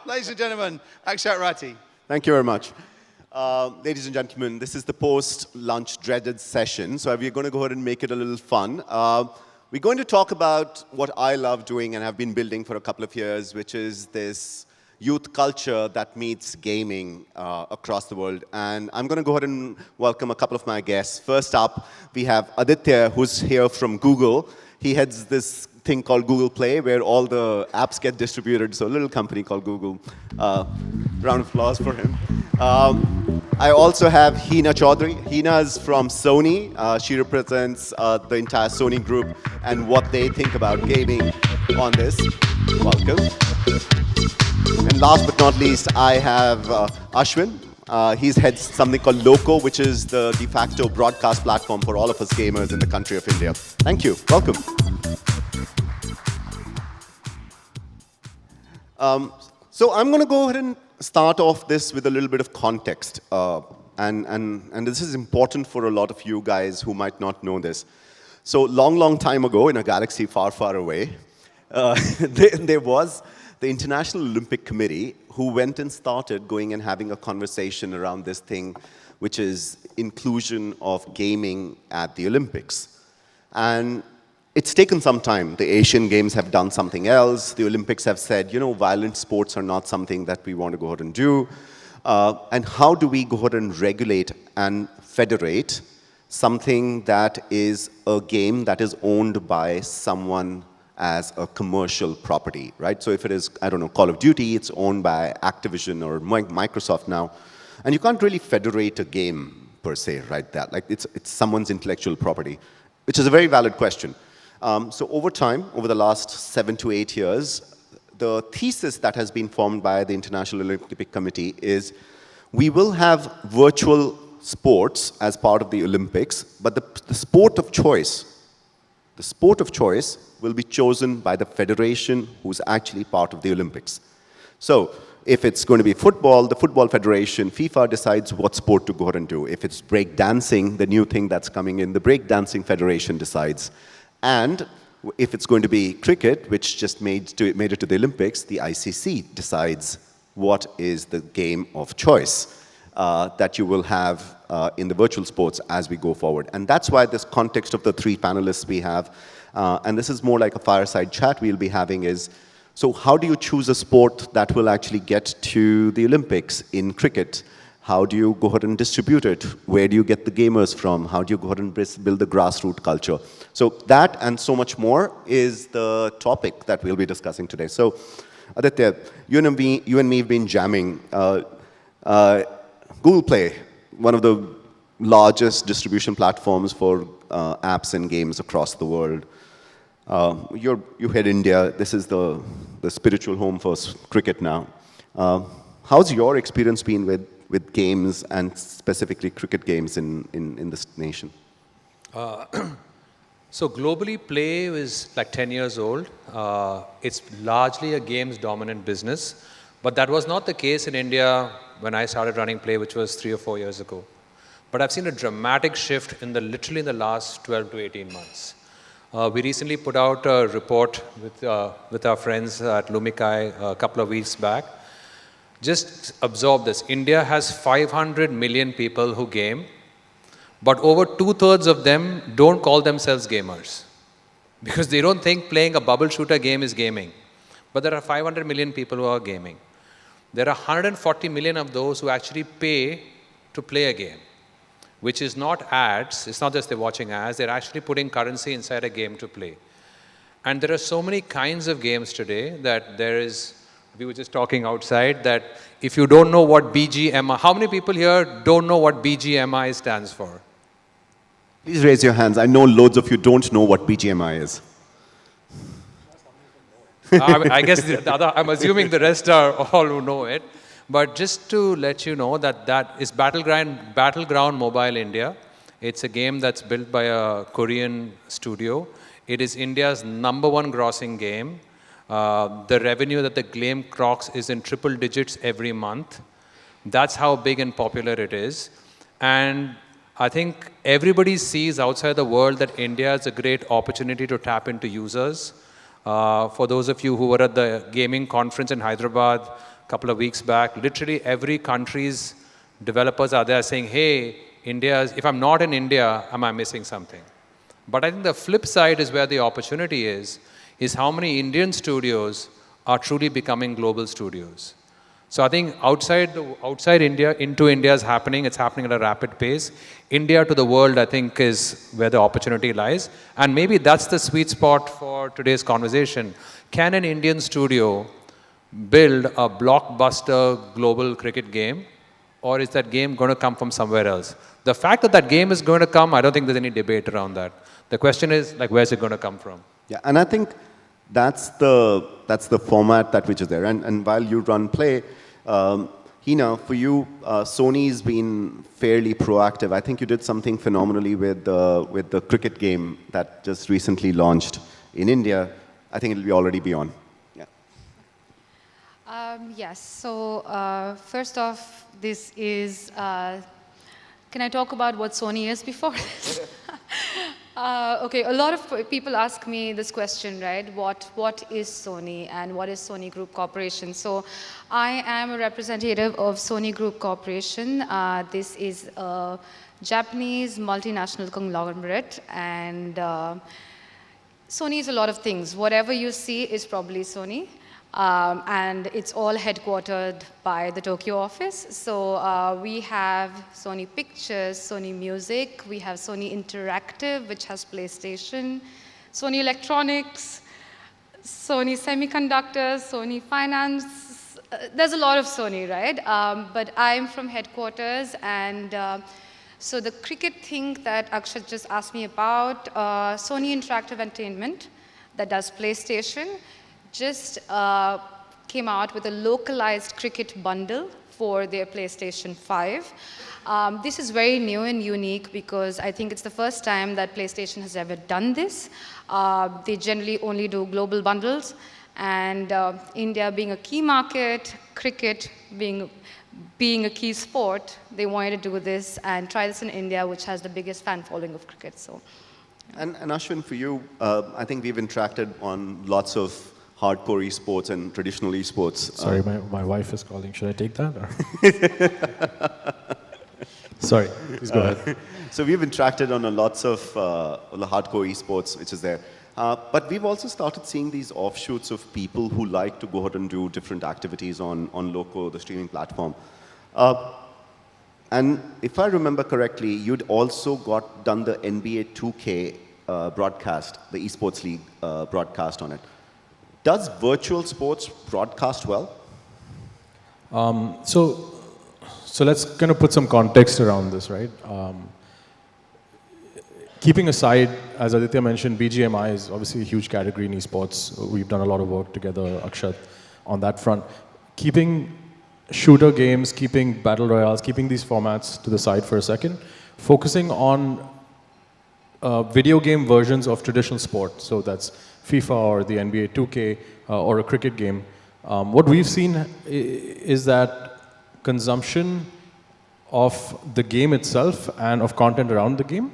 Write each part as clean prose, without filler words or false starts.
Ladies and gentlemen, Akshat Rathee. Thank you very much. Ladies and gentlemen, this is the post-lunch dreaded session, so we're going to go ahead and make it a little fun. We're going to talk about what I love doing and have been building for a couple of years, which is this youth culture that meets gaming across the world. And I'm going to go ahead and welcome a couple of my guests. First up, we have Aditya, who's here from Google. He heads this thing called Google Play, where all the apps get distributed. So a little company called Google. Round of applause for him. I also have Heena Chaudhari. Heena is from Sony. She represents the entire Sony group and what they think about gaming on this. Welcome. And last but not least, I have Ashwin. He's heads something called Loco, which is the de facto broadcast platform for all of us gamers in the country of India. Thank you. Welcome. So I'm going to go ahead and start off this with a little bit of context. And this is important for a lot of you guys who might not know this. So long time ago, in a galaxy far, far away, there was the International Olympic Committee who went and started going and having a conversation around this thing, which is inclusion of gaming at the Olympics. And it's taken some time. The Asian Games have done something else. The Olympics have said, you know, violent sports are not something that we want to go ahead and do. And how do we go ahead and regulate and federate something that is a game that is owned by someone as a commercial property, right? So if it is, I don't know, Call of Duty, it's owned by Activision or Microsoft now. And you can't really federate a game per se, right? That, like it's someone's intellectual property, which is a very valid question. So over time, over the last 7 to 8 years, the thesis that has been formed by the International Olympic Committee is we will have virtual sports as part of the Olympics, but the sport of choice will be chosen by the federation who's actually part of the Olympics. So if it's going to be football, the Football Federation, FIFA decides what sport to go ahead and do. If it's break dancing, the new thing that's coming in, the Break Dancing Federation decides. And if it's going to be cricket, which just made it to the Olympics, the ICC decides what is the game of choice that you will have in the virtual sports as we go forward. And that's why this context of the three panelists we have, and this is more like a fireside chat we'll be having is, so how do you choose a sport that will actually get to the Olympics in cricket? How do you go ahead and distribute it? Where do you get the gamers from? How do you go ahead and build the grassroots culture? So that and so much more is the topic that we'll be discussing today. So Aditya, you and me have been jamming. Google Play, one of the largest distribution platforms for apps and games across the world. You head India. This is the spiritual home for cricket now. How's your experience been with games and specifically cricket games in this nation? So globally, Play is like 10 years old. It's largely a games dominant business, but that was not the case in India when I started running Play, which was 3 or 4 years ago. But I've seen a dramatic shift literally in the last 12 to 18 months. We recently put out a report with our friends at Lumikai a couple of weeks back. Just absorb this. India has 500 million people who game, but over 2/3 of them don't call themselves gamers because they don't think playing a bubble shooter game is gaming. But there are 500 million people who are gaming. There are 140 million of those who actually pay to play a game, which is not ads. It's not just they're watching ads. They're actually putting currency inside a game to play. And there are so many kinds of games today that there is. We were just talking outside that if you don't know what BGMI, how many people here don't know what BGMI stands for? Please raise your hands. I know loads of you don't know what BGMI is. I guess I'm assuming the rest are all who know it. But just to let you know that is Battleground Mobile India. It's a game that's built by a Korean studio. It is India's #1 grossing game. The revenue that the game clocks is in triple digits every month. That's how big and popular it is. And I think everybody sees outside the world that India is a great opportunity to tap into users. For those of you who were at the gaming conference in Hyderabad couple of weeks back. Literally every country's developers are there saying, hey, if I'm not in India, am I missing something? But I think the flip side is where the opportunity is how many Indian studios are truly becoming global studios. So I think outside India, into India is happening. It's happening at a rapid pace. India to the world, I think, is where the opportunity lies. And maybe that's the sweet spot for today's conversation. Can an Indian studio build a blockbuster global cricket game? Or is that game going to come from somewhere else? The fact that that game is going to come, I don't think there's any debate around that. The question is, like, where's it going to come from? Yeah, and I think that's the format that which is there. And while you run play, Heena, for you, Sony's been fairly proactive. I think you did something phenomenally with the cricket game that just recently launched in India. I think it'll be already beyond. Yeah. Yes. So first off, this is. Can I talk about what Sony is before this? Okay, a lot of people ask me this question, right? What is Sony and what is Sony Group Corporation? So I am a representative of Sony Group Corporation. This is a Japanese multinational conglomerate, and Sony is a lot of things. Whatever you see is probably Sony. And it's all headquartered by the Tokyo office. So we have Sony Pictures, Sony Music, we have Sony Interactive, which has PlayStation, Sony Electronics, Sony Semiconductors, Sony Finance. There's a lot of Sony, right? But I'm from headquarters, and so the cricket thing that Akshat just asked me about, Sony Interactive Entertainment, that does PlayStation, just came out with a localized cricket bundle for their PlayStation 5. This is very new and unique because I think it's the first time that PlayStation has ever done this. They generally only do global bundles, and India being a key market, cricket being a key sport, they wanted to do this and try this in India, which has the biggest fan following of cricket. So. And Ashwin, for you, I think we've interacted on lots of hardcore esports and traditional esports. Sorry, my wife is calling. Should I take that? Sorry, please go ahead. So we've interacted on lots of hardcore esports, which is there. But we've also started seeing these offshoots of people who like to go out and do different activities on Loco, the streaming platform. And if I remember correctly, you'd also done the NBA 2K broadcast, the esports league broadcast on it. Does virtual sports broadcast well? So let's kind of put some context around this, right? Keeping aside, as Aditya mentioned, BGMI is obviously a huge category in esports. We've done a lot of work together, Akshat, on that front. Keeping shooter games, keeping battle royales, keeping these formats to the side for a second, focusing on video game versions of traditional sport. So that's FIFA or the NBA 2K or a cricket game. What we've seen is that consumption of the game itself and of content around the game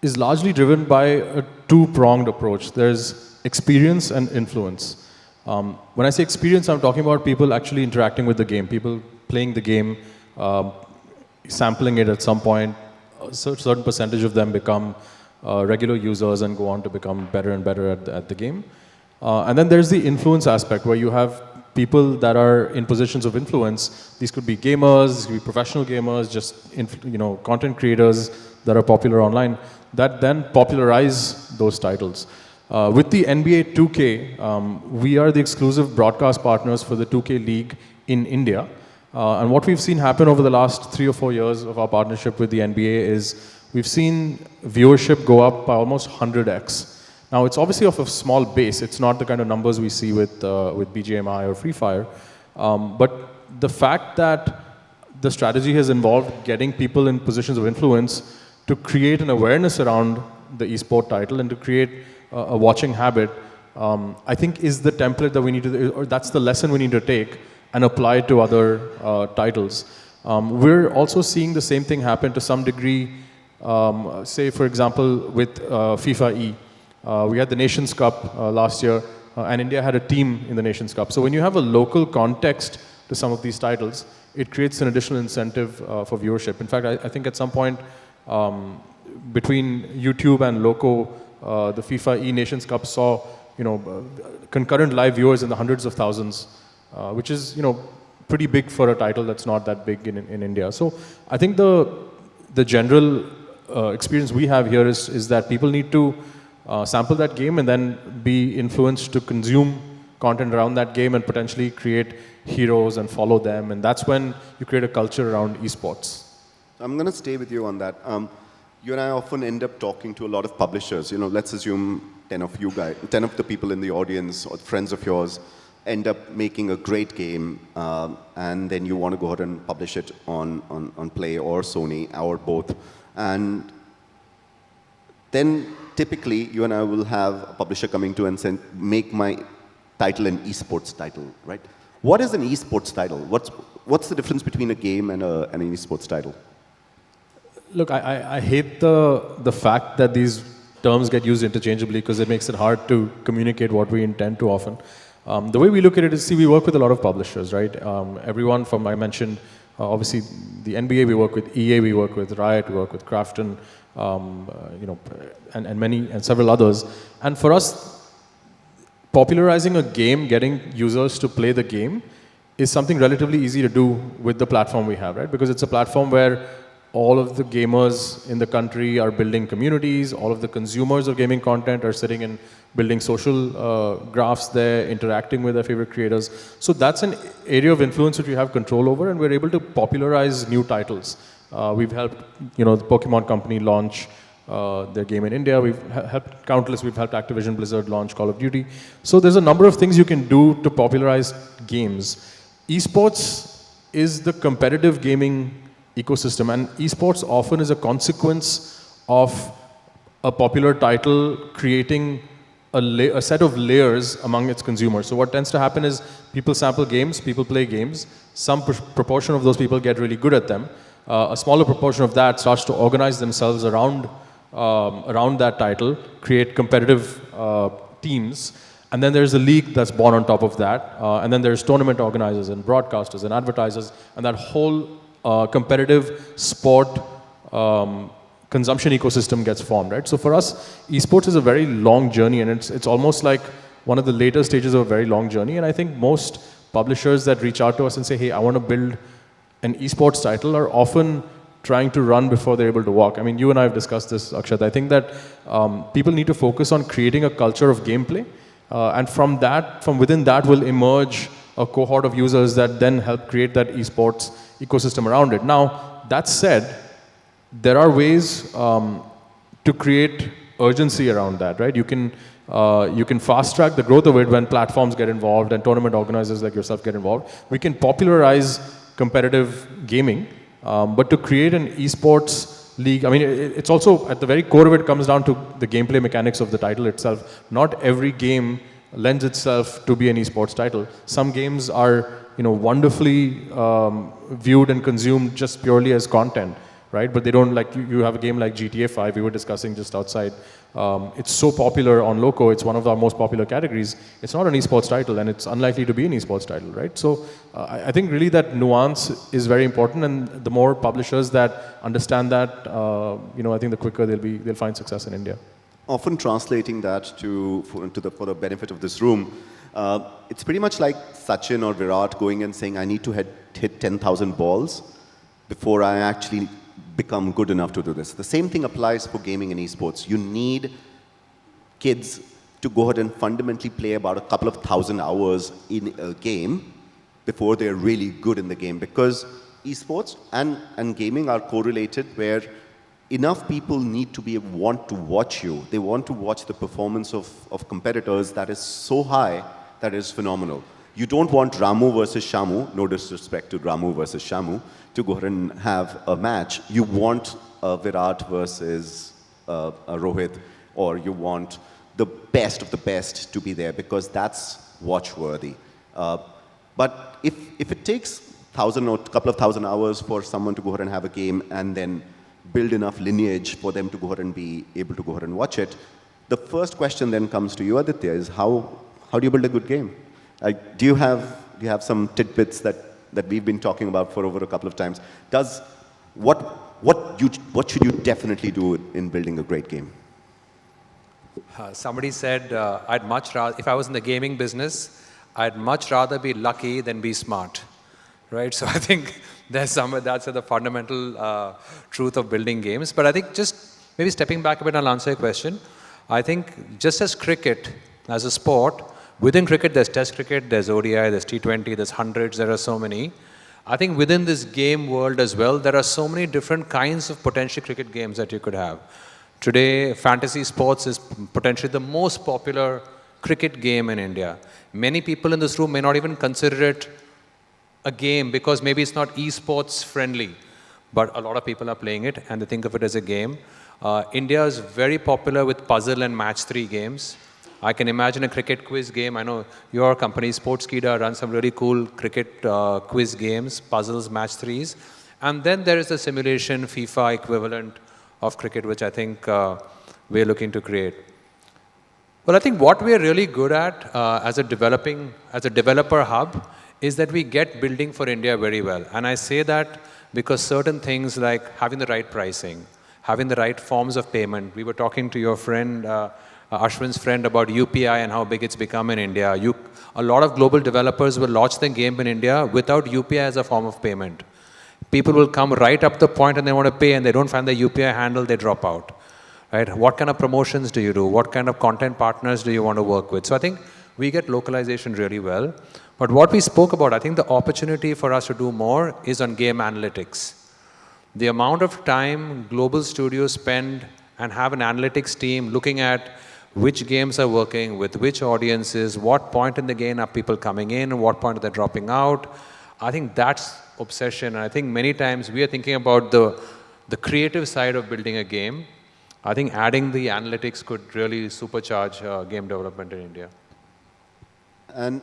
is largely driven by a two-pronged approach. There's experience and influence. When I say experience, I'm talking about people actually interacting with the game, people playing the game, sampling it at some point. A certain percentage of them become regular users and go on to become better and better at the game. And then there's the influence aspect where you have people that are in positions of influence. These could be gamers, these could be professional gamers, just content creators that are popular online that then popularize those titles. With the NBA 2K, we are the exclusive broadcast partners for the 2K League in India. And what we've seen happen over the last 3 or 4 years of our partnership with the NBA is we've seen viewership go up by almost 100x. Now, it's obviously off a small base. It's not the kind of numbers we see with BGMI or Free Fire. But the fact that the strategy has involved getting people in positions of influence to create an awareness around the esport title and to create a watching habit, I think is the template that we need to, or that's the lesson we need to take and apply to other titles. We're also seeing the same thing happen to some degree, say for example with FIFA E. We had the Nations Cup last year and India had a team in the Nations Cup. So when you have a local context to to some of these titles, it creates an additional incentive for viewership. In fact, I think at some point between YouTube and Loco, the FIFA E-Nations Cup saw concurrent live viewers in the hundreds of thousands, which is pretty big for a title that's not that big in India. So I think the general experience we have here is that people need to sample that game and then be influenced to consume content around that game and potentially create heroes and follow them. And that's when you create a culture around esports. I'm going to stay with you on that. You and I often end up talking to a lot of publishers. Let's assume 10 of you guys, 10 of the people in the audience or friends of yours end up making a great game, and then you want to go ahead and publish it on Play or Sony or both. And then typically you and I will have a publisher coming to and say, make my title an esports title, right? What is an esports title? What's the difference between a game and an esports title? Look, I hate the fact that these terms get used interchangeably because it makes it hard to communicate what we intend to often. The way we look at it is, see, we work with a lot of publishers, right? Everyone from, I mentioned, obviously the NBA, we work with EA, we work with Riot, we work with Krafton, and several others. And for us, popularizing a game, getting users to play the game is something relatively easy to do with the platform we have, right? Because it's a platform where all of the gamers in the country are building communities, all of the consumers of gaming content are sitting and building social graphs there, interacting with their favorite creators. So that's an area of influence that we have control over, and we're able to popularize new titles. We've helped, the Pokemon company launch their game in India. We've helped countless. We've helped Activision Blizzard launch Call of Duty. So there's a number of things you can do to popularize games. Esports is the competitive gaming ecosystem, and esports often is a consequence of a popular title creating a set of layers among its consumers. So what tends to happen is people sample games, people play games, some proportion of those people get really good at them. A smaller proportion of that starts to organize themselves around that title, create competitive teams, and then there's a league that's born on top of that, and then there's tournament organizers and broadcasters and advertisers, and that whole competitive sport consumption ecosystem gets formed, right? So for us, esports is a very long journey, and it's almost like one of the later stages of a very long journey. And I think most publishers that reach out to us and say, hey, I want to build an esports title are often trying to run before they're able to walk. I mean, you and I have discussed this, Akshat. I think that people need to focus on creating a culture of gameplay, and from within that will emerge a cohort of users that then help create that esports ecosystem around it. Now, that said, there are ways to create urgency around that, right? You can fast track the growth of it when platforms get involved and tournament organizers like yourself get involved. We can popularize competitive gaming, but to create an esports league, I mean, it's also at the very core of it comes down to the gameplay mechanics of the title itself. Not every game lends itself to be an esports title. Some games are wonderfully viewed and consumed just purely as content, right? But they don't, like, you have a game like GTA 5, we were discussing just outside. It's so popular on Loco, it's one of our most popular categories. It's not an esports title, and it's unlikely to be an esports title, right? So I think really that nuance is very important, and the more publishers that understand that, I think the quicker they'll find success in India. Often translating that for the benefit of this room, it's pretty much like Sachin or Virat going and saying, I need to hit 10,000 balls before I actually become good enough to do this. The same thing applies for gaming and esports. You need kids to go ahead and fundamentally play about a couple of thousand hours in a game before they're really good in the game, because esports and gaming are correlated, where enough people need to want to watch you. They want to watch the performance of competitors that is so high that is phenomenal. You don't want Ramu versus Shamu, no disrespect to Ramu versus Shamu, to go ahead and have a match. You want Virat versus Rohit, or you want the best of the best to be there, because that's watch-worthy. But if it takes 1,000 or a couple of thousand hours for someone to go ahead and have a game and then build enough lineage for them to go ahead and be able to go ahead and watch it, the first question then comes to you, Aditya, is how do you build a good game? Do you have some tidbits that that we've been talking about for over a couple of times. What should you definitely do in building a great game? Somebody said, I'd much rather, if I was in the gaming business, I'd much rather be lucky than be smart, right? So I think that's the fundamental truth of building games. But I think just maybe stepping back a bit, I'll answer your question. I think just as cricket, as a sport, within cricket there's Test cricket, there's ODI, there's T20, there's hundreds, there are so many. I think within this game world as well, there are so many different kinds of potential cricket games that you could have. Today, fantasy sports is potentially the most popular cricket game in India. Many people in this room may not even consider it a game because maybe it's not esports friendly, but a lot of people are playing it and they think of it as a game. India is very popular with puzzle and match 3 games. I can imagine a cricket quiz game. I know your company, Sportskeeda, runs some really cool cricket quiz games, puzzles, match 3s. And then there is the simulation FIFA equivalent of cricket, which I think we're looking to create. Well, I think what we're really good at as a developer hub is that we get building for India very well. And I say that because certain things like having the right pricing, having the right forms of payment. We were talking to your friend, Ashwin's friend, about UPI and how big it's become in India. A lot of global developers will launch the game in India without UPI as a form of payment. People will come right up the point and they want to pay and they don't find the UPI handle, they drop out. Right? What kind of promotions do you do? What kind of content partners do you want to work with? So I think we get localization really well. But what we spoke about, I think the opportunity for us to do more is on game analytics. The amount of time global studios spend and have an analytics team looking at which games are working with which audiences, what point in the game are people coming in, what point are they dropping out. I think that's obsession. And I think many times we are thinking about the creative side of building a game. I think adding the analytics could really supercharge game development in India. And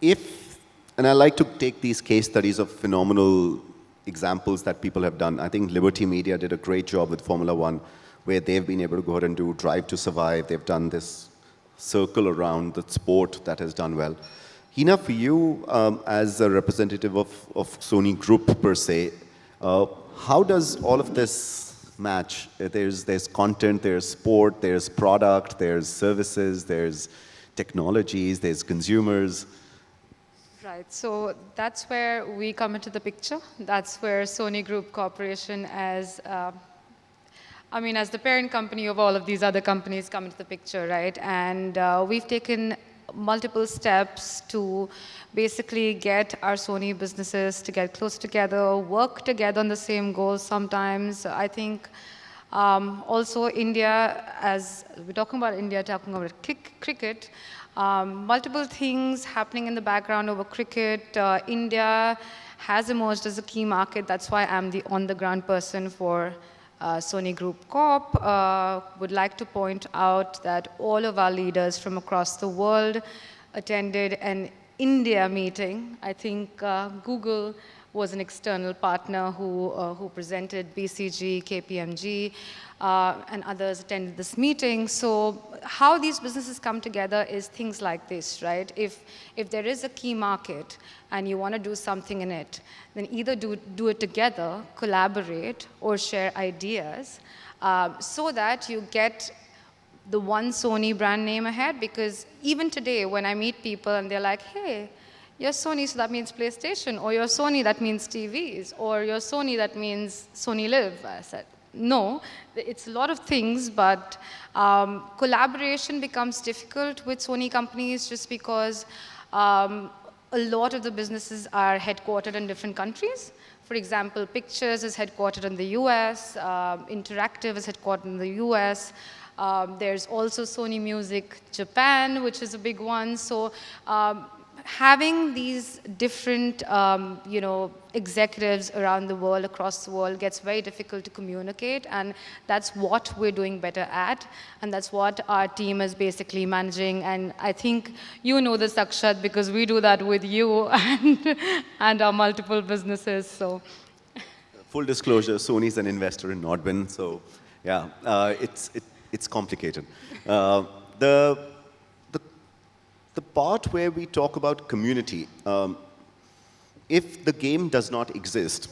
I like to take these case studies of phenomenal examples that people have done. I think Liberty Media did a great job with Formula One, where they've been able to go ahead and do Drive to Survive. They've done this circle around the sport that has done well. Heena, for you, as a representative of Sony Group per se, how does all of this match? There's content, there's sport, there's product, there's services, there's technologies, there's consumers. Right, so that's where we come into the picture. That's where Sony Group Corporation as the parent company of all of these other companies come into the picture, right? And we've taken multiple steps to basically get our Sony businesses to get close together, work together on the same goals sometimes. I think also India, as we're talking about India, talking about cricket, multiple things happening in the background over cricket. India has emerged as a key market. That's why I'm the on-the-ground person for Sony Group Corp. Would like to point out that all of our leaders from across the world attended an India meeting. I think Google was an external partner who presented, BCG, KPMG, and others attended this meeting. So how these businesses come together is things like this, right? If there is a key market and you want to do something in it, then either do it together, collaborate, or share ideas so that you get the one Sony brand name ahead. Because even today, when I meet people and they're like, hey, you're Sony, so that means PlayStation, or you're Sony, that means TVs, or you're Sony, that means Sony Live. I said, no, it's a lot of things, but collaboration becomes difficult with Sony companies just because a lot of the businesses are headquartered in different countries. For example, Pictures is headquartered in the US, Interactive is headquartered in the US. There's also Sony Music Japan, which is a big one. So having these different executives around the world, across the world, gets very difficult to communicate, and that's what we're doing better at, and that's what our team is basically managing. And I think you know this, Akshat, because we do that with you and our multiple businesses. So, full disclosure, Sony's an investor in Nodwin, so yeah, it's complicated. The part where we talk about community, if the game does not exist,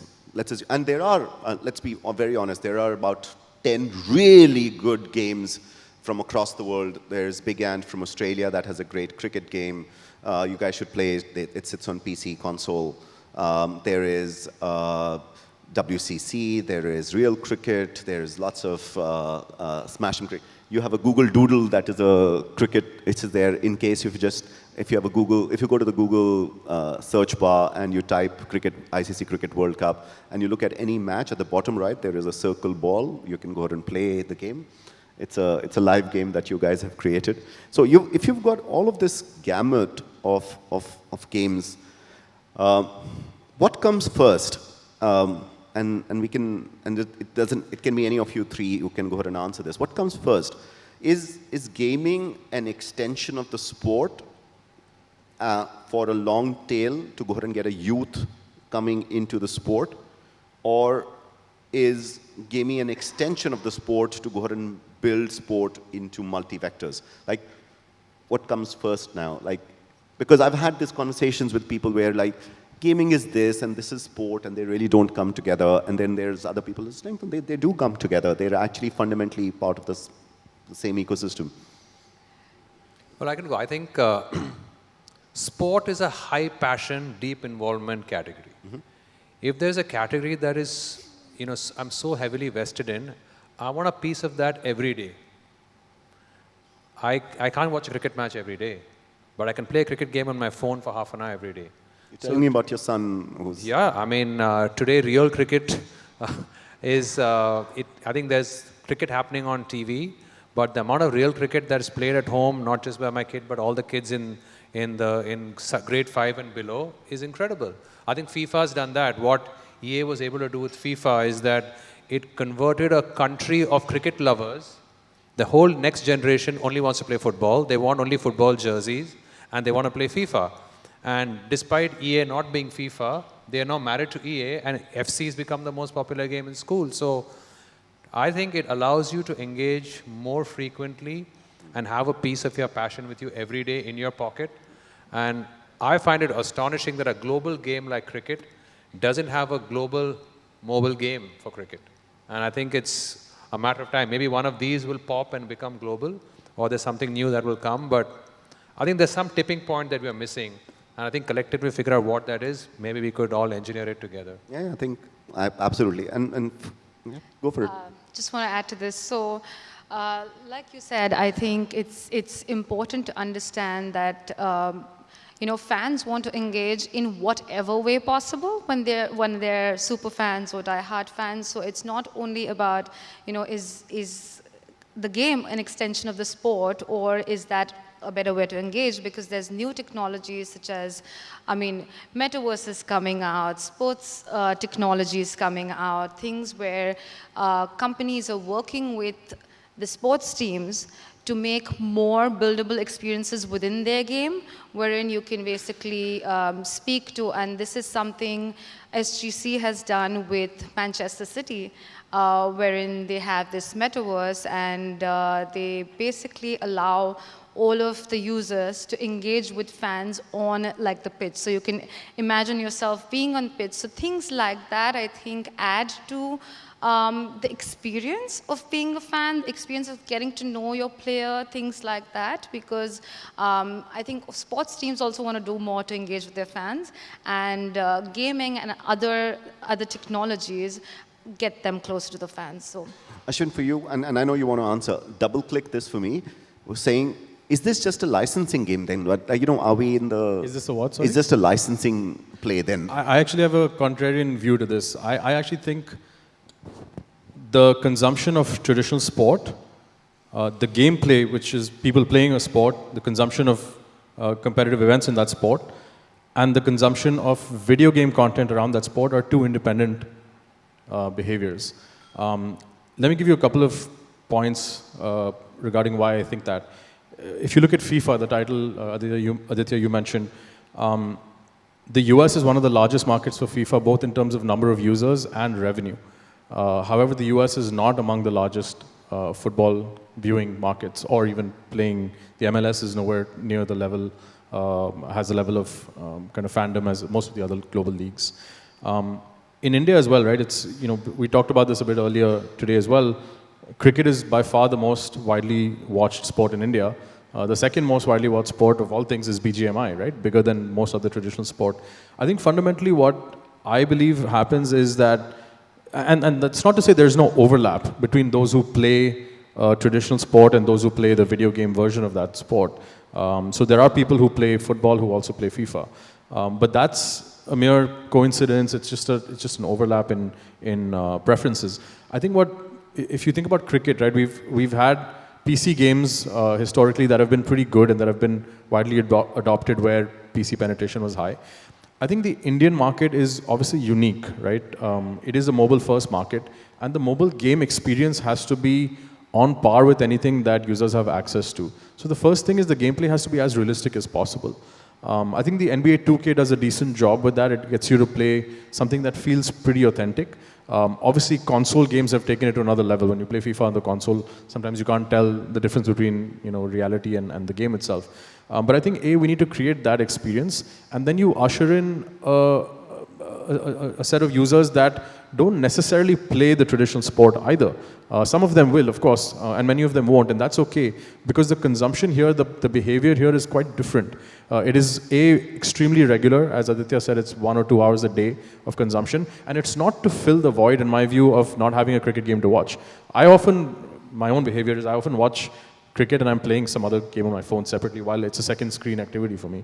and there are, let's be very honest, there are about 10 really good games from across the world. There's Big Ant from Australia that has a great cricket game. You guys should play it. It sits on PC, console. There is WCC, there is Real Cricket, there's lots of Smash and Cricket. You have a Google Doodle that is a cricket, it's there in case if you go to the Google search bar and you type cricket, ICC Cricket World Cup, and you look at any match, at the bottom right, there is a circle ball. You can go ahead and play the game. It's a live game that you guys have created. So if you've got all of this gamut of games, what comes first? It can be any of you three who can go ahead and answer this. What comes first? Is gaming an extension of the sport for a long tail to go ahead and get a youth coming into the sport? Or is gaming an extension of the sport to go ahead and build sport into multi-vectors? Like, what comes first now? Like, because I've had these conversations with people where like, gaming is this and this is sport and they really don't come together. And then there's other people listening, they do come together. They're actually fundamentally part of the same ecosystem. Well, I can go. I think sport is a high passion, deep involvement category. Mm-hmm. If there's a category that is, I'm so heavily vested in, I want a piece of that every day. I can't watch a cricket match every day, but I can play a cricket game on my phone for half an hour every day. You're telling me about your son who's... Yeah, I mean, today real cricket is, I think there's cricket happening on TV, but the amount of real cricket that is played at home, not just by my kid, but all the kids in grade 5 and below is incredible. I think FIFA has done that. What EA was able to do with FIFA is that it converted a country of cricket lovers. The whole next generation only wants to play football. They want only football jerseys, and they want to play FIFA. And despite EA not being FIFA, they are now married to EA, and FC has become the most popular game in school. So I think it allows you to engage more frequently and have a piece of your passion with you every day in your pocket. And I find it astonishing that a global game like cricket doesn't have a global mobile game for cricket. And I think it's a matter of time. Maybe one of these will pop and become global, or there's something new that will come. But I think there's some tipping point that we are missing. And I think collectively figure out what that is. Maybe we could all engineer it together. Yeah, I think absolutely. And yeah, go for it. Just want to add to this. So, like you said, I think it's important to understand that fans want to engage in whatever way possible when they're super fans or die-hard fans. So it's not only about is the game an extension of the sport, or is that a better way to engage, because there's new technologies such as, metaverse is coming out, sports technologies coming out, things where companies are working with the sports teams to make more buildable experiences within their game, wherein you can basically speak to, and this is something SGC has done with Manchester City, wherein they have this metaverse, and they basically allow all of the users to engage with fans on the pitch. So you can imagine yourself being on pitch. So things like that, I think, add to the experience of being a fan, the experience of getting to know your player, things like that, because I think sports teams also want to do more to engage with their fans, and gaming and other technologies get them closer to the fans. So, Ashwin, for you, and I know you want to answer, double-click this for me, was saying, is this just a licensing game then? Are we in the... Is this a what, sorry? Is this a licensing play then? I actually have a contrarian view to this. I actually think the consumption of traditional sport, the gameplay, which is people playing a sport, the consumption of competitive events in that sport, and the consumption of video game content around that sport are two independent behaviors. Let me give you a couple of points regarding why I think that. If you look at FIFA, the title, Aditya, you mentioned, the US is one of the largest markets for FIFA, both in terms of number of users and revenue. However, the US is not among the largest football viewing markets, or even playing. The MLS is nowhere near the level has a level of kind of fandom as most of the other global leagues. In India as well, right? It's, we talked about this a bit earlier today as well. Cricket is by far the most widely watched sport in India. The second most widely watched sport of all things is BGMI, right? Bigger than most of the traditional sport. I think fundamentally what I believe happens is that, and that's not to say there's no overlap between those who play traditional sport and those who play the video game version of that sport. So there are people who play football who also play FIFA. But that's a mere coincidence. It's just an overlap in preferences. I think if you think about cricket, right? We've had PC games historically that have been pretty good and that have been widely adopted where PC penetration was high. I think the Indian market is obviously unique, right? It is a mobile-first market, and the mobile game experience has to be on par with anything that users have access to. So the first thing is the gameplay has to be as realistic as possible. I think the NBA 2K does a decent job with that. It gets you to play something that feels pretty authentic. Obviously, console games have taken it to another level. When you play FIFA on the console, sometimes you can't tell the difference between reality and the game itself. But I think we need to create that experience, and then you usher in a set of users that don't necessarily play the traditional sport either. Some of them will, of course, and many of them won't, and that's okay, because the consumption here, the behavior here is quite different. It is extremely regular. As Aditya said, it's 1 or 2 hours a day of consumption, and it's not to fill the void, in my view, of not having a cricket game to watch. My own behavior is I often watch cricket and I'm playing some other game on my phone separately while it's a second screen activity for me,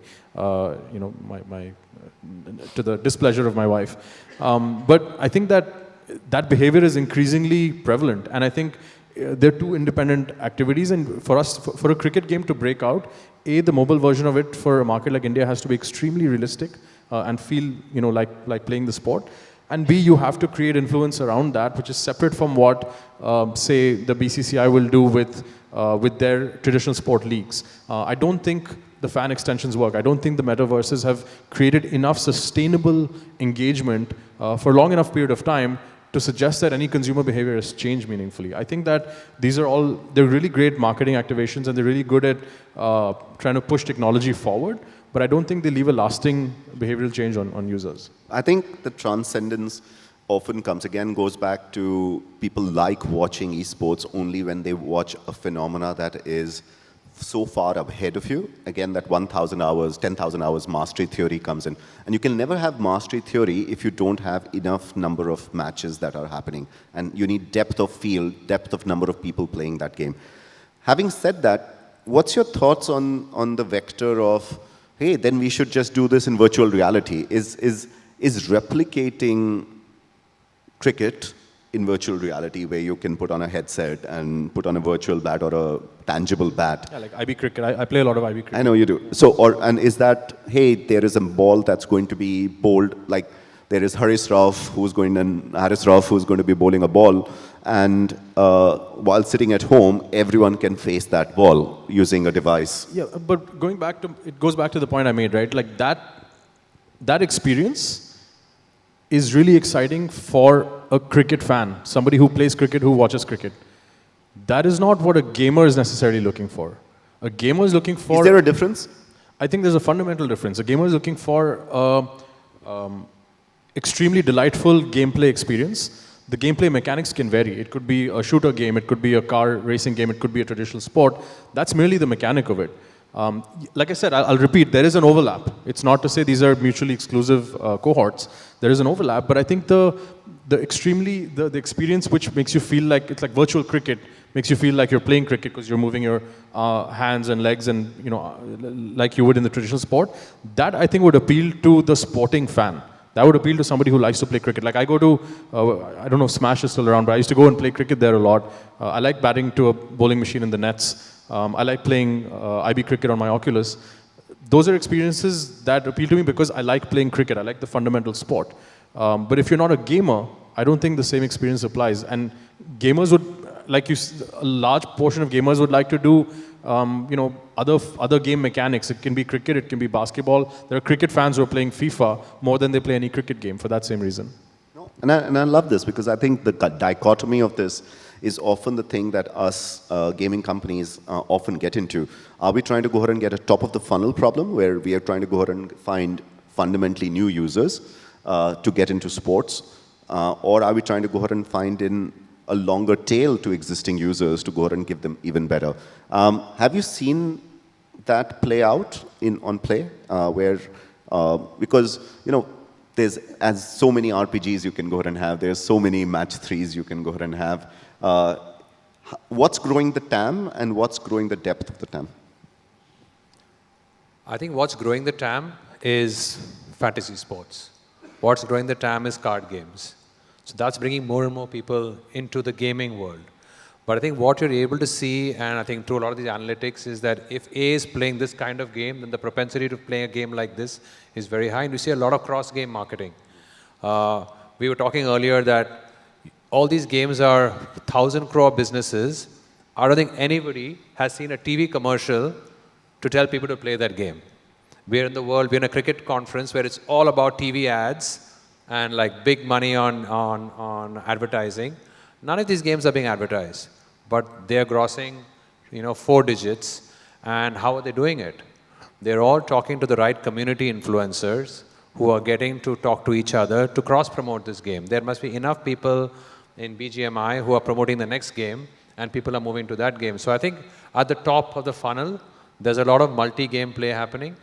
to the displeasure of my wife. But I think that behavior is increasingly prevalent, and I think they're two independent activities, and for a cricket game to break out, the mobile version of it for a market like India has to be extremely realistic and feel like playing the sport. And B, you have to create influence around that, which is separate from what, say, the BCCI will do with their traditional sport leagues. I don't think the fan extensions work. I don't think the metaverses have created enough sustainable engagement for a long enough period of time to suggest that any consumer behavior has changed meaningfully. I think that they're really great marketing activations, and they're really good at trying to push technology forward, but I don't think they leave a lasting behavioral change on users. I think the transcendence often goes back to people like watching esports only when they watch a phenomena that is so far ahead of you. Again, that 1,000 hours, 10,000 hours mastery theory comes in. And you can never have mastery theory if you don't have enough number of matches that are happening. And you need depth of field, depth of number of people playing that game. Having said that, what's your thoughts on the vector of, hey, then we should just do this in virtual reality? Is replicating cricket in virtual reality, where you can put on a headset and put on a virtual bat or a tangible bat? Yeah, like IB cricket. I play a lot of IB cricket. I know you do. So, and is that, hey, there is a ball that's going to be bowled, like there is Haris Rauf who's going to be bowling a ball, and while sitting at home, everyone can face that ball using a device. Yeah, but it goes back to the point I made, right? Like that experience is really exciting for a cricket fan, somebody who plays cricket, who watches cricket. That is not what a gamer is necessarily looking for. A gamer is looking for... Is there a difference? I think there's a fundamental difference. A gamer is looking for extremely delightful gameplay experience. The gameplay mechanics can vary. It could be a shooter game, it could be a car racing game, it could be a traditional sport. That's merely the mechanic of it. Like I said, I'll repeat, there is an overlap. It's not to say these are mutually exclusive cohorts. There is an overlap, but I think the experience which makes you feel like it's like virtual cricket, makes you feel like you're playing cricket because you're moving your hands and legs and like you would in the traditional sport. That I think would appeal to the sporting fan. That would appeal to somebody who likes to play cricket. Like I go to, I don't know if Smash is still around, but I used to go and play cricket there a lot. I like batting to a bowling machine in the nets. I like playing IB cricket on my Oculus. Those are experiences that appeal to me because I like playing cricket. I like the fundamental sport. But if you're not a gamer, I don't think the same experience applies. And gamers would, a large portion of gamers would like to do, other game mechanics. It can be cricket, it can be basketball. There are cricket fans who are playing FIFA more than they play any cricket game for that same reason. And I love this because I think the dichotomy of this is often the thing that us gaming companies often get into. Are we trying to go ahead and get a top of the funnel problem where we are trying to go ahead and find fundamentally new users to get into sports? Or are we trying to go ahead and find in a longer tail to existing users to go ahead and give them even better? Have you seen that play out on play where, because, you know, there's as so many RPGs you can go ahead and have, there's so many match 3s you can go ahead and have. What's growing the TAM and what's growing the depth of the TAM? I think what's growing the TAM is fantasy sports. What's growing the TAM is card games. So that's bringing more and more people into the gaming world. But I think what you're able to see, and I think through a lot of these analytics, is that if A is playing this kind of game, then the propensity to play a game like this is very high. And we see a lot of cross-game marketing. We were talking earlier that all these games are 1,000 crore businesses. I don't think anybody has seen a TV commercial to tell people to play that game. We're in the world, we're in a cricket conference where it's all about TV ads and like big money on advertising. None of these games are being advertised, but they're grossing, 4 digits. And how are they doing it? They're all talking to the right community influencers who are getting to talk to each other to cross-promote this game. There must be enough people in BGMI who are promoting the next game, and people are moving to that game. So I think at the top of the funnel, there's a lot of multi-game play happening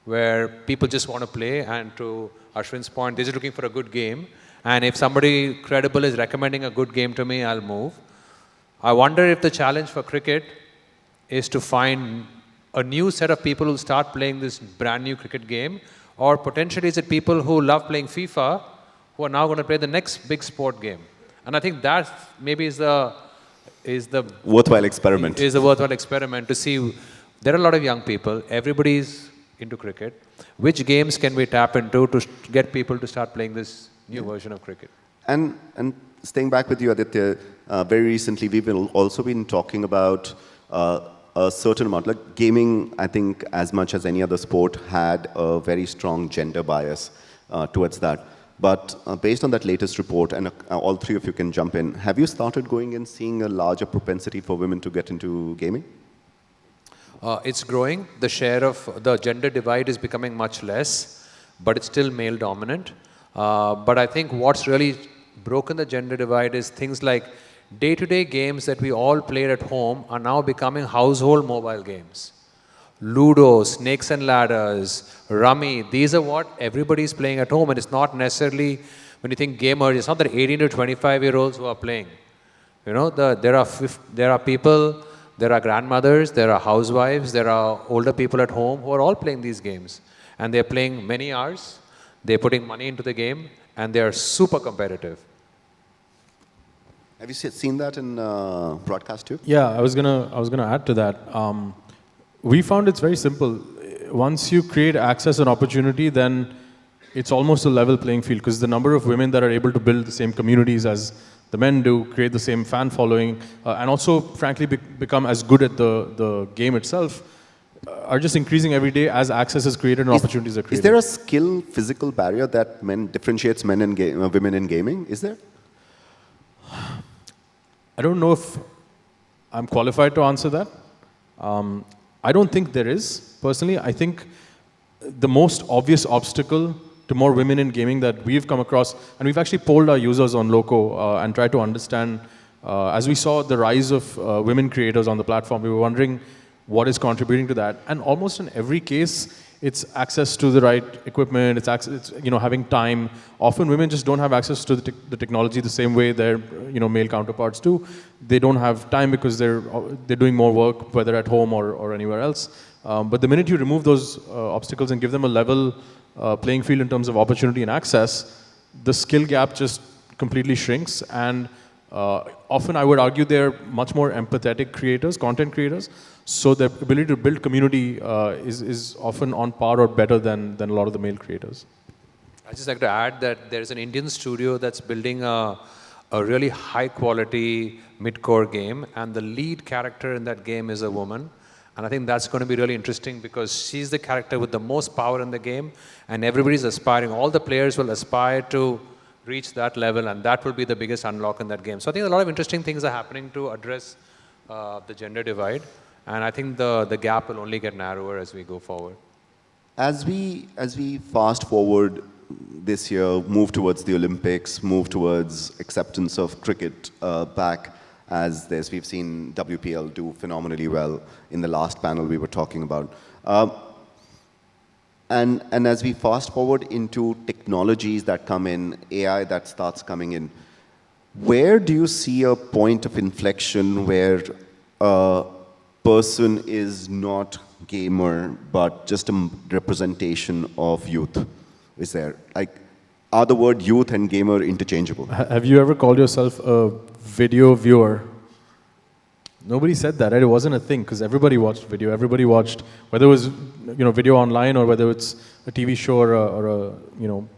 where people just want to play, and to Ashwin's point, they're just looking for a good game. And if somebody credible is recommending a good game to me, I'll move. I wonder if the challenge for cricket is to find a new set of people who start playing this brand new cricket game, or potentially is it people who love playing FIFA who are now going to play the next big sport game. And I think that maybe is the worthwhile experiment. Is a worthwhile experiment to see. There are a lot of young people. Everybody's into cricket. Which games can we tap into to get people to start playing this new version of cricket? And staying back with you, Aditya, very recently we've also been talking about a certain amount, like gaming, I think as much as any other sport, had a very strong gender bias towards that. But based on that latest report, and all three of you can jump in, have you started going and seeing a larger propensity for women to get into gaming? It's growing. The share of the gender divide is becoming much less, but it's still male dominant. But I think what's really broken the gender divide is things like day-to-day games that we all played at home are now becoming household mobile games. Ludo, Snakes and Ladders, Rummy, these are what everybody's playing at home, and it's not necessarily, when you think gamers, it's not that 18 to 25-year-olds who are playing. There are people, there are grandmothers, there are housewives, there are older people at home who are all playing these games. And they're playing many hours, they're putting money into the game, and they're super competitive. Have you seen that in broadcast too? Yeah, I was gonna add to that. We found it's very simple. Once you create access and opportunity, then it's almost a level playing field, because the number of women that are able to build the same communities as the men do, create the same fan following, and also, frankly, become as good at the game itself, are just increasing every day as access is created and opportunities are created. Is there a skill, physical barrier that differentiates men and women in gaming? Is there? I don't know if I'm qualified to answer that. I don't think there is, personally. I think the most obvious obstacle to more women in gaming that we've come across, and we've actually polled our users on Loco and tried to understand, as we saw the rise of women creators on the platform, we were wondering what is contributing to that. And almost in every case, it's access to the right equipment, it's having time. Often women just don't have access to the technology the same way their male counterparts do. They don't have time because they're doing more work, whether at home or anywhere else. But the minute you remove those obstacles and give them a level playing field in terms of opportunity and access, the skill gap just completely shrinks. And often I would argue they're much more empathetic creators, content creators. So their ability to build community is often on par or better than a lot of the male creators. I'd just like to add that there's an Indian studio that's building a really high-quality mid-core game, and the lead character in that game is a woman. And I think that's going to be really interesting because she's the character with the most power in the game, and everybody's aspiring. All the players will aspire to reach that level, and that will be the biggest unlock in that game. So I think a lot of interesting things are happening to address the gender divide, and I think the gap will only get narrower as we go forward. As we fast forward this year, move towards the Olympics, move towards acceptance of cricket back as this, we've seen WPL do phenomenally well in the last panel we were talking about. And as we fast forward into technologies that come in, AI that starts coming in, where do you see a point of inflection where a person is not gamer, but just a representation of youth? Is there, like, are the word youth and gamer interchangeable? Have you ever called yourself a video viewer? Nobody said that, right? It wasn't a thing because everybody watched video. Everybody watched, whether it was video online or whether it's a TV show or a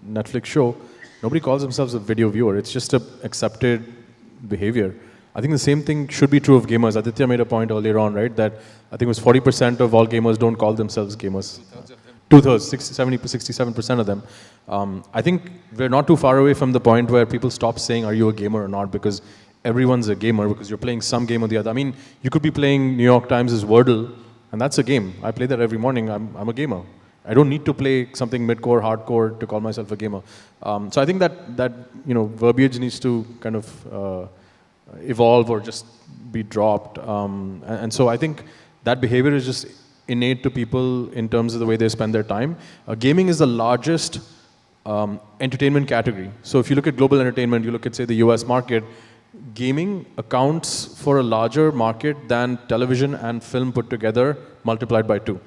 Netflix show. Nobody calls themselves a video viewer. It's just a accepted behavior. I think the same thing should be true of gamers. Aditya made a point earlier on, right? That I think it was 40% of all gamers don't call themselves gamers. Two-thirds, 67% of them. I think we're not too far away from the point where people stop saying, are you a gamer or not? Because everyone's a gamer because you're playing some game or the other. I mean, you could be playing New York Times' Wordle, and that's a game. I play that every morning. I'm a gamer. I don't need to play something mid-core, hardcore to call myself a gamer. So I think that verbiage needs to kind of evolve or just be dropped. And so I think that behavior is just innate to people in terms of the way they spend their time. Gaming is the largest entertainment category. So if you look at global entertainment, you look at, say, the US market, gaming accounts for a larger market than television and film put together multiplied by 2.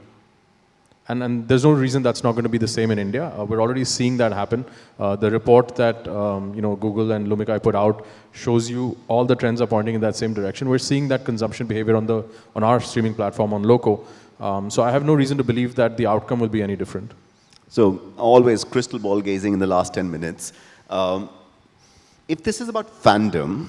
And there's no reason that's not going to be the same in India. We're already seeing that happen. The report that Google and Lumika put out shows you all the trends are pointing in that same direction. We're seeing that consumption behavior on our streaming platform on Loco. So I have no reason to believe that the outcome will be any different. So always crystal ball gazing in the last 10 minutes. If this is about fandom,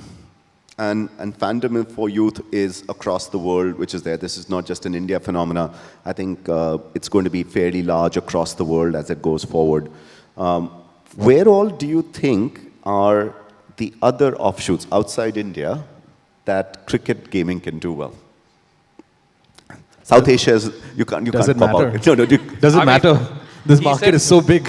and fandom for youth is across the world, which is there. This is not just an India phenomena. I think it's going to be fairly large across the world as it goes forward. Where all do you think are the other offshoots outside India that cricket gaming can do well? South Asia is, you can't Does it pop matter? out. No, Does it matter? This market is so big.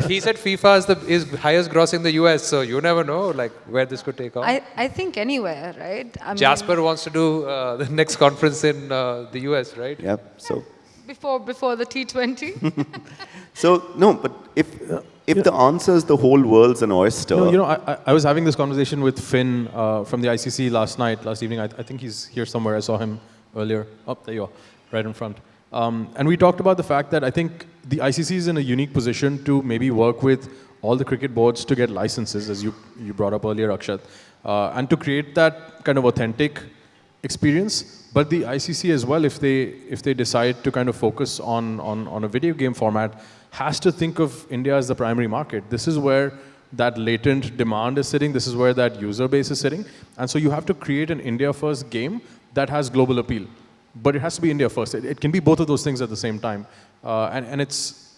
He said FIFA is highest gross in the US, so you never know where this could take off. I think anywhere, right? I mean, Jasper wants to do the next conference in the US, right? Yep. So before the T20. So no, but if the answer is the whole world's an oyster. No, I was having this conversation with Finn from the ICC last evening. I think he's here somewhere. I saw him earlier. Oh, there you are, right in front. And we talked about the fact that I think the ICC is in a unique position to maybe work with all the cricket boards to get licenses, as you brought up earlier, Akshat, and to create that kind of authentic experience. But the ICC as well, if they decide to kind of focus on a video game format, has to think of India as the primary market. This is where that latent demand is sitting. This is where that user base is sitting. And so you have to create an India-first game that has global appeal. But it has to be India first. It can be both of those things at the same time. And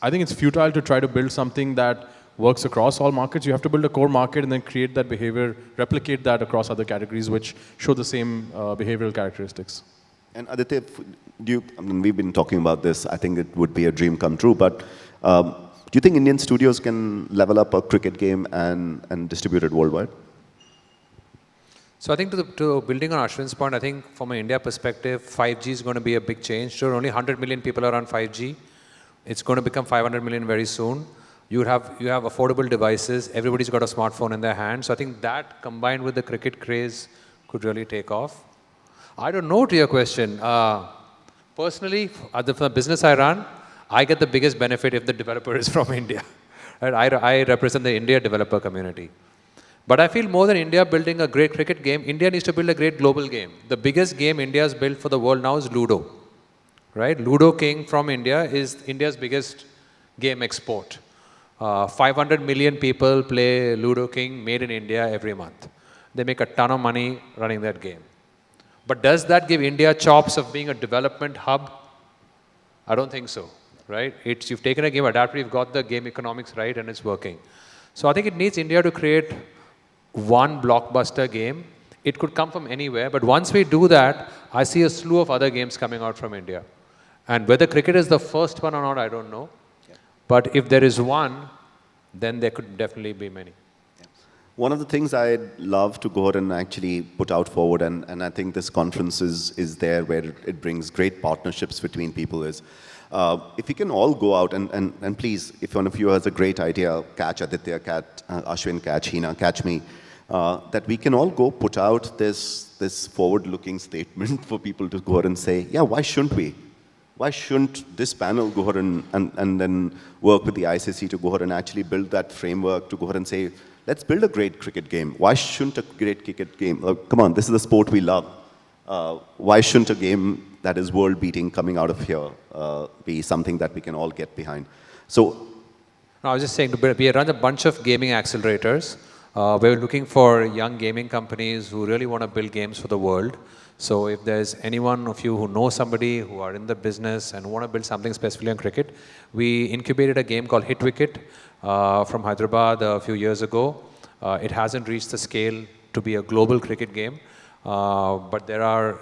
I think it's futile to try to build something that works across all markets. You have to build a core market and then create that behavior, replicate that across other categories which show the same behavioral characteristics. And Aditya, we've been talking about this. I think it would be a dream come true. But do you think Indian studios can level up a cricket game and distribute it worldwide? So I think to building on Ashwin's point, I think from an India perspective, 5G is going to be a big change. Sure, only 100 million people are on 5G. It's going to become 500 million very soon. You have affordable devices. Everybody's got a smartphone in their hand. So I think that combined with the cricket craze could really take off. I don't know to your question. Personally, from the business I run, I get the biggest benefit if the developer is from India. Right? I represent the India developer community. But I feel more than India building a great cricket game, India needs to build a great global game. The biggest game India has built for the world now is Ludo. Right? Ludo King from India is India's biggest game export. 500 million people play Ludo King made in India every month. They make a ton of money running that game. But does that give India chops of being a development hub? I don't think so. Right? You've taken a game, adapted, you've got the game economics right, and it's working. So I think it needs India to create one blockbuster game. It could come from anywhere, but once we do that, I see a slew of other games coming out from India. And whether cricket is the first one or not, I don't know. Yeah. But if there is one, then there could definitely be many. Yeah. One of the things I'd love to go ahead and actually put out forward, and I think this conference is there where it brings great partnerships between people, is if we can all go out and please, if one of you has a great idea, catch Aditya, catch Ashwin, catch Heena, catch me, that we can all go put out this forward-looking statement for people to go ahead and say, yeah, why shouldn't we? Why shouldn't this panel go ahead and then work with the ICC to go ahead and actually build that framework to go ahead and say, let's build a great cricket game. Why shouldn't a great cricket game, come on, this is the sport we love. Why shouldn't a game that is world-beating coming out of here be something that we can all get behind? So, no, I was just saying, we run a bunch of gaming accelerators. We're looking for young gaming companies who really want to build games for the world. So if there's anyone of you who know somebody who are in the business and want to build something specifically on cricket, we incubated a game called Hit Wicket from Hyderabad a few years ago. It hasn't reached the scale to be a global cricket game, but there are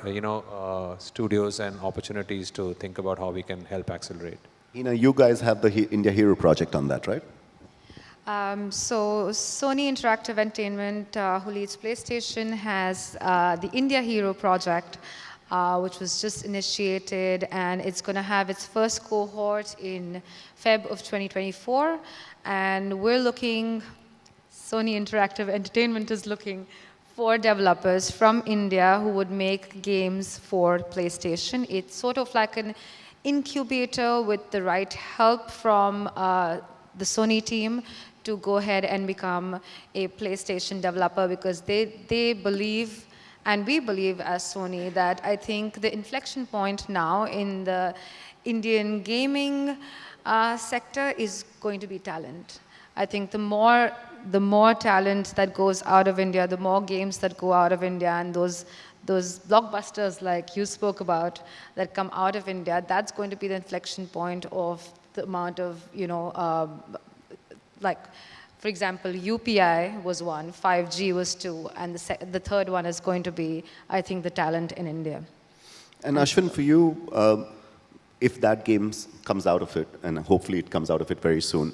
studios and opportunities to think about how we can help accelerate. You guys have the India Hero project on that, right? So Sony Interactive Entertainment, who leads PlayStation, has the India Hero project, which was just initiated, and it's going to have its first cohort in Feb of 2024. And we're looking, Sony Interactive Entertainment is looking for developers from India who would make games for PlayStation. It's sort of like an incubator with the right help from the Sony team to go ahead and become a PlayStation developer, because they believe, and we believe as Sony, that I think the inflection point now in the Indian gaming sector is going to be talent. I think the more talent that goes out of India, the more games that go out of India, and those blockbusters like you spoke about that come out of India, that's going to be the inflection point of the amount of, like, for example, UPI was one, 5G was two, and the third one is going to be, I think, the talent in India. And Ashwin, for you, if that game comes out of it, and hopefully it comes out of it very soon,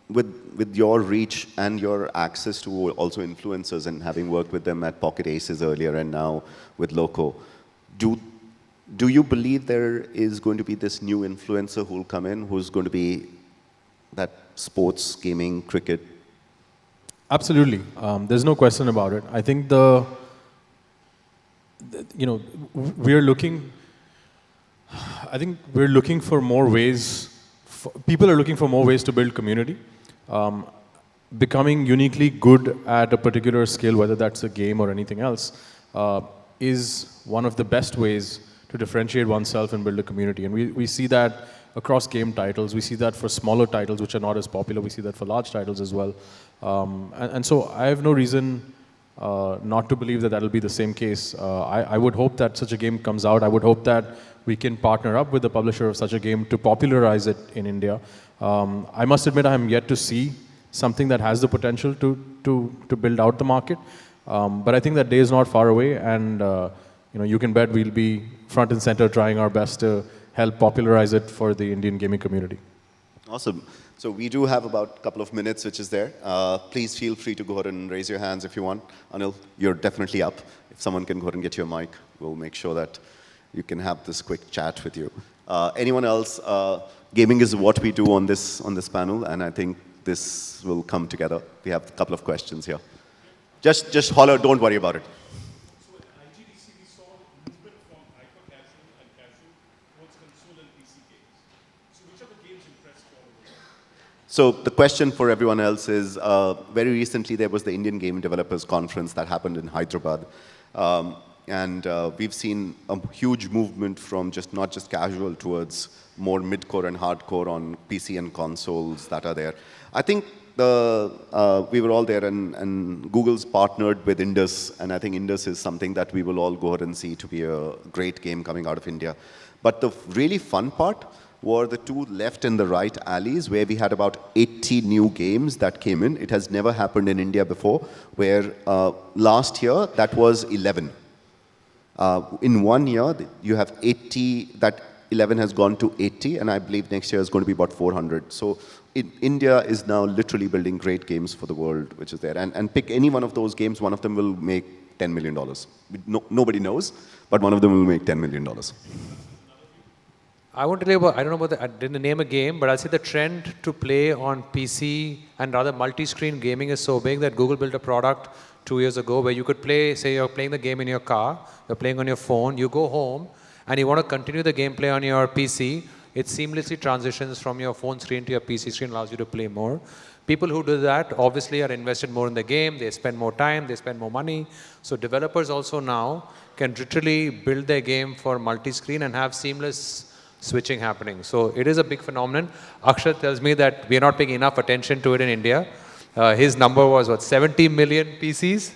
with your reach and your access to also influencers, and having worked with them at Pocket Aces earlier and now with Loco, do you believe there is going to be this new influencer who will come in, who's going to be that sports, gaming, cricket? Absolutely. There's no question about it. I think we're looking for more ways. People are looking for more ways to build community. Becoming uniquely good at a particular skill, whether that's a game or anything else, is one of the best ways to differentiate oneself and build a community. And we see that across game titles. We see that for smaller titles which are not as popular. We see that for large titles as well. And so I have no reason not to believe that that'll be the same case. I would hope that such a game comes out. I would hope that we can partner up with the publisher of such a game to popularize it in India. I must admit I am yet to see something that has the potential to build out the market. But I think that day is not far away, and you can bet we'll be front and center trying our best to help popularize it for the Indian gaming community. Awesome. So we do have about a couple of minutes, which is there. Please feel free to go ahead and raise your hands if you want. Anil, you're definitely up. If someone can go ahead and get you a mic, we'll make sure that you can have this quick chat with you. Anyone else? Gaming is what we do on this panel, and I think this will come together. We have a couple of questions here. Just holler, don't worry about it. So the question for everyone else is, very recently there was the Indian Game Developers Conference that happened in Hyderabad. And we've seen a huge movement from not just casual towards more mid-core and hardcore on PC and consoles that are there. I think we were all there, and Google's partnered with Indus, and I think Indus is something that we will all go ahead and see to be a great game coming out of India. But the really fun part were the two left and the right alleys where we had about 80 new games that came in. It has never happened in India before, where last year that was 11. In 1 year, you have 80, that 11 has gone to 80, and I believe next year is going to be about 400. So India is now literally building great games for the world, which is there. And pick any one of those games, one of them will make $10 million. Nobody knows, but one of them will make $10 million. I won't tell you about, I don't know about the, I didn't name a game, but I'll say the trend to play on PC and rather multi-screen gaming is so big that Google built a product 2 years ago where you could play, say you're playing the game in your car, you're playing on your phone, you go home and you want to continue the gameplay on your PC, it seamlessly transitions from your phone screen to your PC screen, allows you to play more. People who do that obviously are invested more in the game, they spend more time, they spend more money. So developers also now can literally build their game for multi-screen and have seamless switching happening. So it is a big phenomenon. Akshat tells me that we are not paying enough attention to it in India. His number was what, 70 million PCs,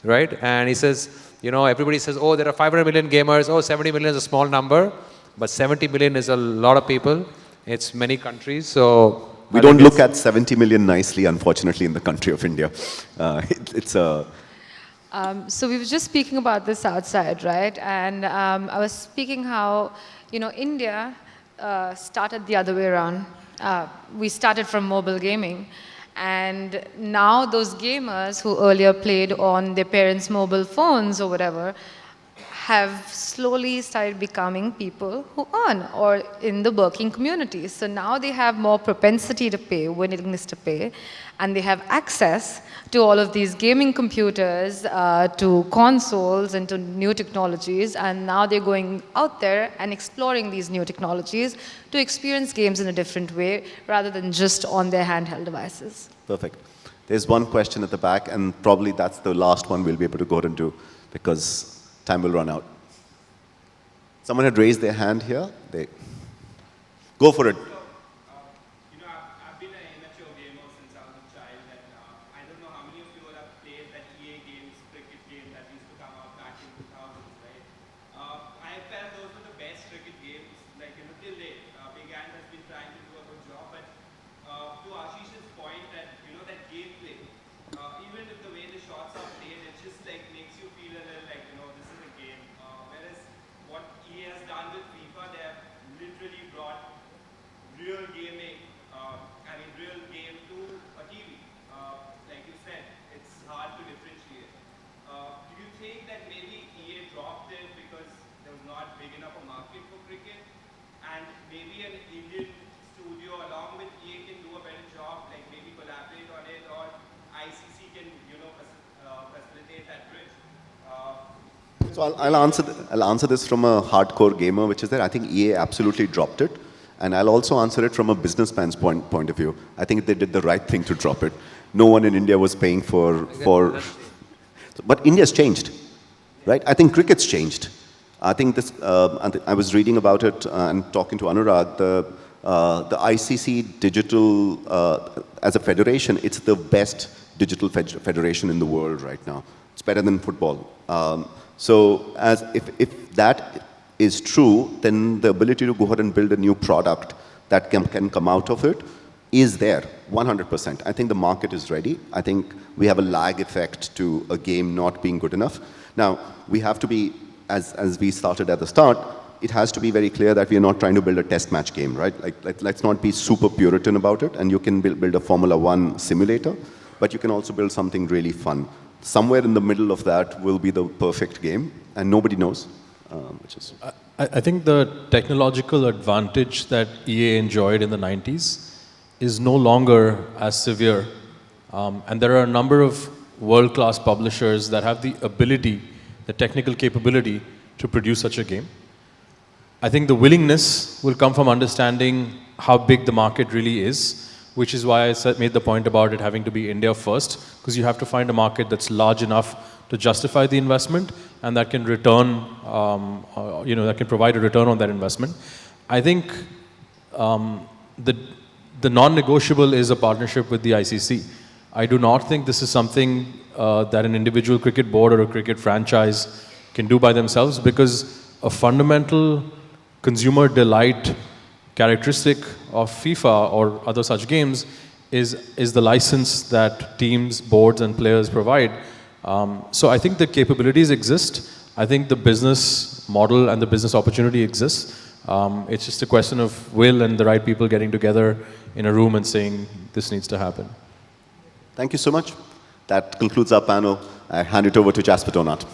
right? And he says, you know, everybody says, oh, there are 500 million gamers. Oh, 70 million is a small number, but 70 million is a lot of people. It's many countries. So we don't look at 70 million nicely, unfortunately, in the country of India. It's a... So we were just speaking about this outside, right? And I was speaking how, you know, India started the other way around. We started from mobile gaming. And now those gamers who earlier played on their parents' mobile phones or whatever have slowly started becoming people who earn or in the working community. So now they have more propensity to pay, willingness to pay, and they have access to all of these gaming computers, to consoles and to new technologies, and now they're going out there and exploring these new technologies to experience games in a different way rather than just on their handheld devices. Perfect. There's one question at the back, and probably that's the last one we'll be able to go into because time will run out. Someone had raised their hand here. Go for it. So I'll answer this from a hardcore gamer, which is that I think EA absolutely dropped it. And I'll also answer it from a businessman's point of view. I think they did the right thing to drop it. No one in India was paying for... But India's changed, right? I think cricket's changed. I think this, I was reading about it and talking to Anurag, the ICC digital, as a federation, it's the best digital federation in the world right now. It's better than football. So if that is true, then the ability to go ahead and build a new product that can come out of it is there, 100%. I think the market is ready. I think we have a lag effect to a game not being good enough. Now, we have to be, as we started at the start, it has to be very clear that we are not trying to build a test match game, right? Let's not be super Puritan about it, and you can build a Formula 1 simulator, but you can also build something really fun. Somewhere in the middle of that will be the perfect game, and nobody knows, which is... I think the technological advantage that EA enjoyed in the 90s is no longer as severe. And there are a number of world-class publishers that have the ability, the technical capability to produce such a game. I think the willingness will come from understanding how big the market really is, which is why I made the point about it having to be India first, because you have to find a market that's large enough to justify the investment and that can return, that can provide a return on that investment. I think the non-negotiable is a partnership with the ICC. I do not think this is something that an individual cricket board or a cricket franchise can do by themselves, because a fundamental consumer delight characteristic of FIFA or other such games is the license that teams, boards, and players provide. So I think the capabilities exist. I think the business model and the business opportunity exists. It's just a question of will and the right people getting together in a room and saying this needs to happen. Thank you so much. That concludes our panel. I hand it over to Jasper Donat.